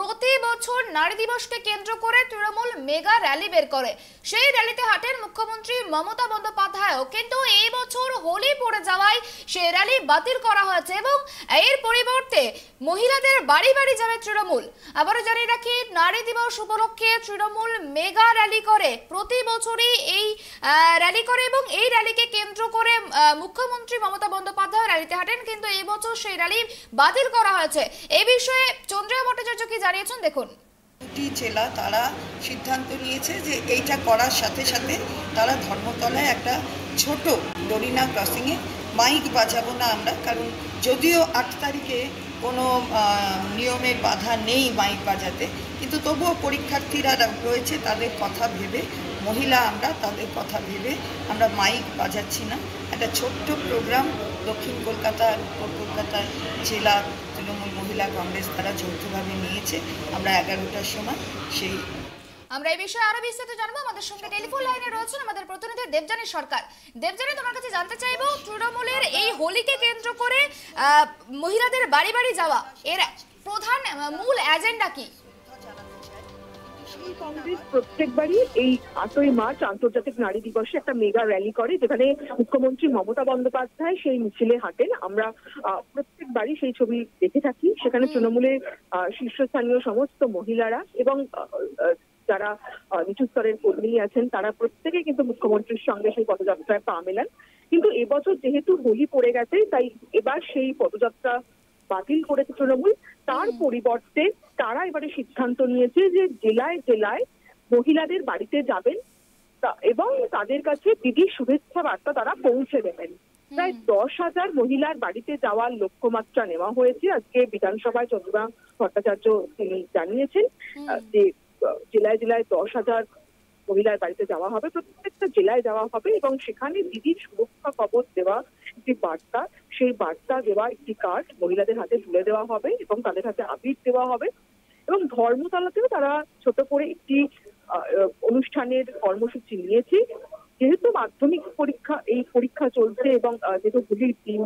প্রতি বছর নারী দিবসকে কেন্দ্র করে তৃণমূল মেগা র্যালি বের করে। সেই র্যালিতে হাঁটেন মুখ্যমন্ত্রী মমতা বন্দ্যোপাধ্যায়ও, কিন্তু এই বছর হোলি পড়ে যাওয়ায় সেই র্যালি বাতিল করা হয়েছে এবং এর পরিবর্তে মহিলাদের বাড়ি বাড়ি যাবে তৃণমূল। আবারও জানিয়ে রাখি, নারী দিবস উপলক্ষে তৃণমূল মেগা র্যালি করে, প্রতি বছরই এই র্যালি করে এবং এই র্যালিকে কেন্দ্র করে মুখ্যমন্ত্রী মমতা বন্দ্যোপাধ্যায় র্যালিতে হাঁটেন, কিন্তু এই বছর সেই র্যালি বাতিল করা হয়েছে। এই বিষয়ে চন্দ্রিমা ভট্টাচার্য কি জানিয়েছেন দেখুন। দুটি জেলা তারা সিদ্ধান্ত নিয়েছে যে এইটা করার সাথে সাথে তারা ধর্মতলায় একটা ছোট ডরিনা ক্রসিংয়ে মাইক বাজাবো না আমরা, কারণ যদিও 8 তারিখে কোনো নিয়মের বাধা নেই মাইক বাজাতে, কিন্তু তবুও পরীক্ষার্থীরা রয়েছে, তাদের কথা ভেবে মহিলা আমরা তাদের কথা ভেবে আমরা মাইক বাজাচ্ছি না। একটা ছোট্ট প্রোগ্রাম দক্ষিণ কলকাতা আর উত্তর কলকাতার জেলা তৃণমূল মহিলা কংগ্রেস তারা যৌথভাবে নিয়েছে। আমরা 11টার সময় সেই আমরা এই বিষয়ে আরো বিস্তারিত জানবো। আমাদের সঙ্গে টেলিফোন লাইনে রয়েছেন আমাদের প্রতিনিধি দেবযানী সরকার। দেবযানী, তোমার কাছে জানতে চাইবো, তৃণমূলের এই হোলিকে কেন্দ্র করে মহিলাদের বাড়ি বাড়ি যাওয়া, এর প্রধান মূল এজেন্ডা কি? কংগ্রেস প্রত্যেকবারই এই 8ই মার্চ আন্তর্জাতিক নারী দিবসে একটা মেগা র্যালি করে, যেখানে মুখ্যমন্ত্রী মমতা বন্দ্যোপাধ্যায় সেই মিছিলে হাঁটেন। আমরা প্রত্যেকবারই সেই ছবি দেখে থাকি। সেখানে তৃণমূলের শীর্ষস্থানীয় সমস্ত মহিলারা এবং যারা নিচু স্তরের কর্মী আছেন তারা প্রত্যেকে কিন্তু মুখ্যমন্ত্রীর সঙ্গে সেই পদযাত্রায় পা মেলান। কিন্তু এবছর যেহেতু হোলি পড়ে গেছে, তাই এবার সেই পদযাত্রা বাতিল করেছে তৃণমূল। তার পরিবর্তে তারা এবারে সিদ্ধান্ত নিয়েছে যে জেলায় জেলায় মহিলাদের বাড়িতে যাবেন এবং তাদের কাছে দিদির শুভেচ্ছা বার্তা তারা পৌঁছে দেবেন। প্রায় 10,000 মহিলার বাড়িতে যাওয়ার লক্ষ্যমাত্রা নেওয়া হয়েছে। আজকে বিধানসভায় চন্দ্রিমা ভট্টাচার্য তিনি জানিয়েছেন যে জেলায় জেলায় 10,000 মহিলার বাড়িতে যাওয়া হবে, প্রত্যেকটা জেলায় যাওয়া হবে এবং সেখানে দিদির সুরক্ষা কবচ দেওয়া একটি বার্তা, সেই বার্তা দেওয়া একটি কার্ড মহিলাদের হাতে তুলে দেওয়া হবে এবং তাদের হাতে আবির দেওয়া হবে। এবং ধর্মতলাতেও তারা ছোট করে একটি অনুষ্ঠানের কর্মসূচি নিয়েছে। যেহেতু মাধ্যমিক পরীক্ষা এই পরীক্ষা চলছে এবং যেহেতু হোলির দিন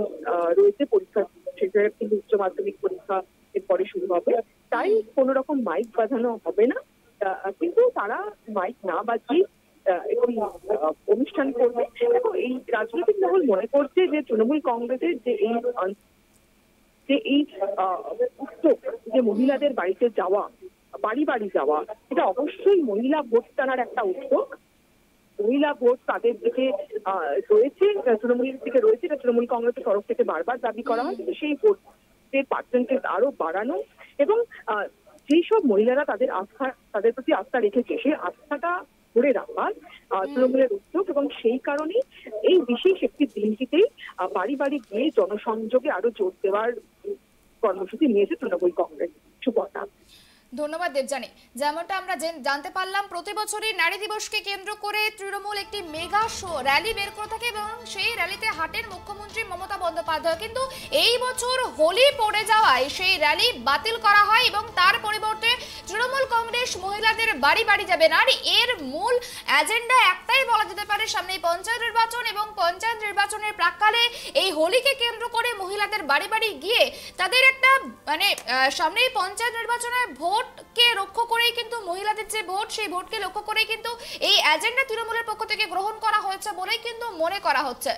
রয়েছে পরীক্ষা, সেটা কিন্তু উচ্চ মাধ্যমিক পরীক্ষা এরপরে শুরু হবে, তাই কোনো রকম মাইক বাজানো হবে না। কিন্তু তারা মাইক না বাজিয়ে একটি অনুষ্ঠান করবে এবং এই রাজনৈতিক মহল মনে করছে যে তৃণমূল কংগ্রেসের যে এই উদ্যোগ যে মহিলাদের বাড়িতে যাওয়া, বাড়ি বাড়ি যাওয়া, এটা অবশ্যই মহিলা ভোট টানার একটা উদ্যোগ। মহিলা ভোট তাদের দিকে রয়েছে, তৃণমূলের দিকে রয়েছে, এটা তৃণমূল কংগ্রেসের তরফ থেকে বারবার দাবি করা হয়, কিন্তু সেই ভোটের পার্সেন্টেজ আরো বাড়ানো এবং যেসব মহিলারা তাদের প্রতি আস্থা রেখেছে সেই আস্থাটা ধরে রাখার তৃণমূলের উদ্যোগ এবং সেই কারণেই এই বিশেষ একটি দিনটিতেই বাড়ি বাড়ি গিয়ে জনসংযোগে আরো জোর দেওয়ার কর্মসূচি নিয়েছে তৃণমূল কংগ্রেস। সুপর্ণা। ধন্যবাদ দেবযানী। যেমনটা আমরা জানতে পারলাম, প্রতি বছরই নারী দিবসকে কেন্দ্র করে তৃণমূল একটি মেগা র্যালি বের করে থাকে এবং সেই র্যালিতে হাঁটেন মুখ্যমন্ত্রী মমতা বন্দ্যোপাধ্যায়, কিন্তু এই বছর হোলি পড়ে যাওয়ায় সেই র্যালি বাতিল করা হয় এবং তার পরিবর্তে তৃণমূল কংগ্রেস মহিলাদের বাড়ি বাড়ি যাবে। আর এর মূল এজেন্ডা একটাই বলা যেতে পারে, সামনেই পঞ্চায়েত নির্বাচন এবং পঞ্চায়েত নির্বাচনের প্রাক্কালে এই হোলিকে কেন্দ্র করে মহিলাদের বাড়ি বাড়ি গিয়ে তাদের একটা সামনেই পঞ্চায়েত নির্বাচনে ভোটকে লক্ষ্য করেই কিন্তু মহিলাদের যে ভোট, সেই ভোটকে লক্ষ্য করেই কিন্তু এই এজেন্ডা তৃণমূলের পক্ষ থেকে গ্রহণ করা হয়েছে বলেই কিন্তু মনে করা হচ্ছে।